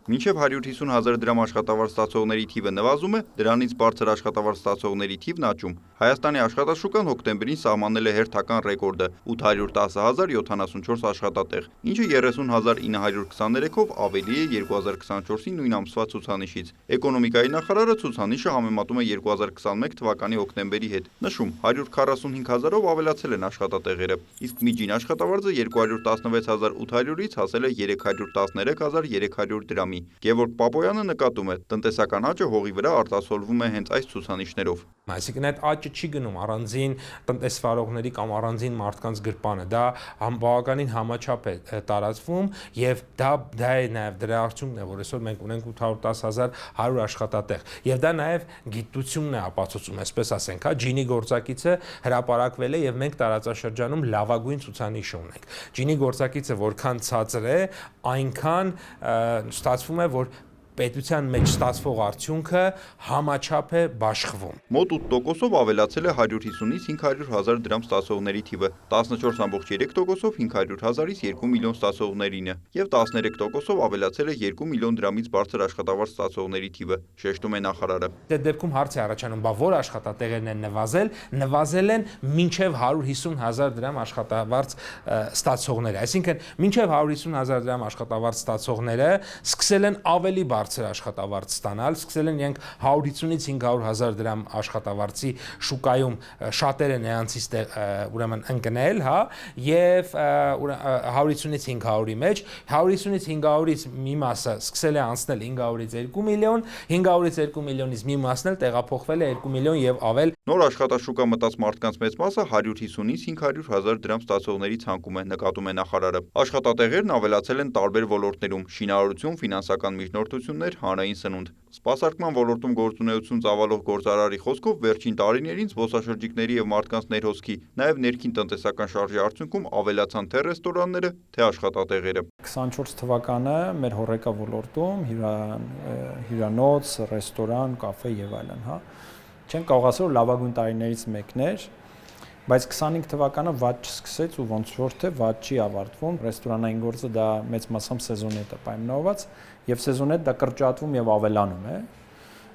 Մինչև 150,000 դրամ աշխատավարձ ստացողների թիվը նվազում է, դրանից բարձր աշխատավարձ ստացողների թիվն աճում։ Հայաստանի աշխատաշուկան հոկտեմբերին սահմանել է հերթական ռեկորդը՝ 810,074 աշխատատեղ, ինչը 30,923-ով ավելի է 2024-ի նույն ամսվա ցուցանիշից։ Էկոնոմիկայի նախարարը ցուցանիշը համեմատում է 2021 թվականի հոկտեմբերի հետ, նշում՝ 145,000-ով ավելացել են աշխատատեղերը, իսկ միջին աշխատավարձը 216,800-ից հասել է 313,300 դրամի։ Գևորգ Պապոյանը նկատում է, տնտեսական աճը հողի վրա արտացոլվում է հենց այս ցուցանիշներով։ Այսինքն այդ աճը չի գնում առանձին տնտեսվարողների կամ առանձին մարդկանց գրպանը, դա բավականին համաչափ է տարածվում եւ դա է նաեւ դրա արդյունքն է, որ այսօր մենք ունենք 810,100 աշխատատեղ եւ դա նաեւ գիտությունն է ապացուցում, այսպես ասենք, ջինի գործակիցը հրապարակվել է եւ մենք տարածաշրջանում լավագույն ցուցանիշ ունենք։ Ջինի գործակիցը որքան ցածր է, այնքան ստացվում է, որ պետության մեջ ստացվող արդյունքը համաչափ է բաշխվում։ Մոտ 8%-ով ավելացել է 150-ից 500,000 դրամ ստացողների թիվը, 14,3%-ով 500,000-ից 2 միլիոն ստացողներինը եւ 13%-ով ավելացել է 2 միլիոն դրամից բարձր աշխատավարձ ստացողների թիվը, շեշտում է նախարարը։ Դե դեպքում հարց է առաջանում, բա որ աշխատատեղերն են նվազել են մինչև 150,000 դրամ աշխատավարձ ստացողները, այսինքն մինչև 150,000 դրամ աշխատավարձ ստացողները սկսել են ավելի բարձր աշխատավարձ ստանալ, սկսել են իրենք 150-ից 500,000 դրամ աշխատավարձի շուկայում շատերը նրանցից ուրեմն ընկնել, հա, եւ 150-ից 500-ի մեջ 150-ից 500-ից մի մասը սկսել է անցնել 500-ից 2 միլիոն, 500-ից 2 միլիոնից մի մասն էլ տեղափոխվել է 2 միլիոն եւ ավել։ Նոր աշխատաշուկա մտած մարդկանց մեծ մասը 150-ից 500,000 դրամ ստացողների ցանկում է, նկատում է նախարարը։ Աշխատատեղերն ավելացել են տարբեր ոլորտներում՝ շինարարություն, ֆինանսական միջնորդություններ, հանրային սնունդ։ Սպասարկման ոլորտում գործունեություն ծավալող գործարարի խոսքով վերջին տարիներին զբոսաշրջիկների եւ մարդկանց ներհոսքի, նաեւ ներքին տնտեսական շարժի արդյունքում ավելացան թե ռեստորանները, թե աշխատատեղերը։ 24 թվականը մեր հոռեկա ոլորտում հյուրանոց, ռեստորան, կաֆե եւ այլն, հա, չեն կարող ասել, որ լավագույն տարիներից մեկն էր, բայց 25 թվականը վատ չսկսեց ու ոնց որ թե վատ չի ավարտվում։ Ռեստորանային գործը դա մեծ մասամբ սեզոնետ է պայմանավորված եւ սեզոնետ դա կրճատվում եւ ավելանում է։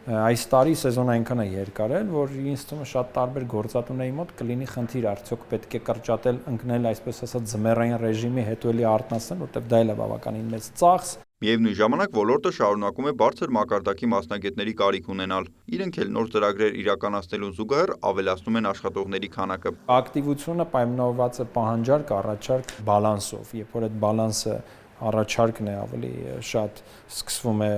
Այս տարի սեզոնը այնքան է երկար էր, որ ինձ թվում է շատ տարբեր գործատուների մոտ կլինի խնդիր, արդյոք պետք է կրճատել, ընկնել այսպես ասած ձմեռային ռեժիմի, հետո էլի արթնացնել, որտեղ դա էլ է բավականին մեծ ծախս։ Միևնույն ժամանակ ոլորտը շարունակում է բարձր մակարդակի մասնագետների կարիք ունենալ։ Իրենք էլ նոր ծրագրեր իրականացնելուն զուգահեռ ավելացնում են աշխատողների քանակը։ Ակտիվությունը պայմանավորված է պահանջարկ, առաջարկ բալանսով, երբ որ այդ բալանսը առաջարկն է ավելի շատ սկսվում է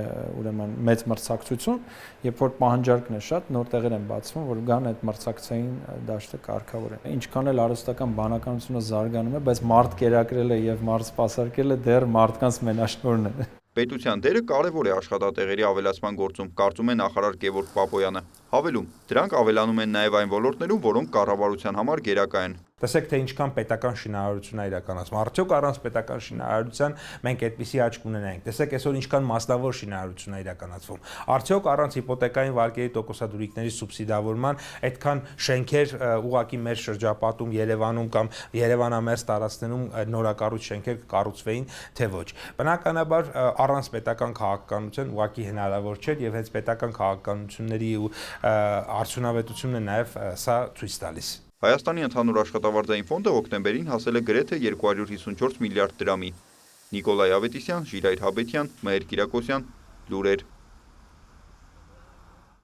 ուրեմն մեծ մրցակցություն, երբ որ պահանջարկն է շատ, նոր տեղեր են բացվում, որ գան այդ մրցակցային դաշտը կարգավորեն։ Ինչքան էլ արհեստական բանականությունը զարգանում է, բայց մարդ կերակրելը եւ մարդ սպասարկելը դեռ մարդկանց մենաշնորհն է։ Պետության դերը կարևոր է աշխատատեղերի ավելացման գործում, կարծում է նախարար Գևորգ Պապոյանը։ Հավելում, դրանք ավելանում են նաև այն ոլորտներում, որոնք կառավարության համար գերակա են։ Տեսեք, թե ինչքան պետական շինարարություն է իրականացվում։ Արդյոք առանց պետական շինարարության մենք այդպիսի աճ կունենայինք։ Տեսեք, այսօր ինչքան մասնավոր շինարարություն է իրականացվում։ Արդյոք առանց հիպոթեկային վարկերի տոկոսադրույքների սուբսիդավորման այդքան շենքեր ուղակի մեր շրջապատում Երևանում կամ Երևանամերձ տարածքներում նորակառույց շենքեր կկառուցվեին, թե ոչ։ Բնականաբար առանց պետական քաղաքականության ուղղակի հնարավոր չէ եւ հենց պետական քաղաքականությունների ու արդյունավետությունն է նաեւ սա ցույց տալիս։ Հայաստանի ընդհանուր աշխատավարձային ֆոնդը հոկտեմբերին հասել է գրեթե 254 միլիարդ դրամի։ Նիկոլայ Ավետիսյան, Ժիրայր Հաբետյան, Մհեր Կիրակոսյան, լուրեր։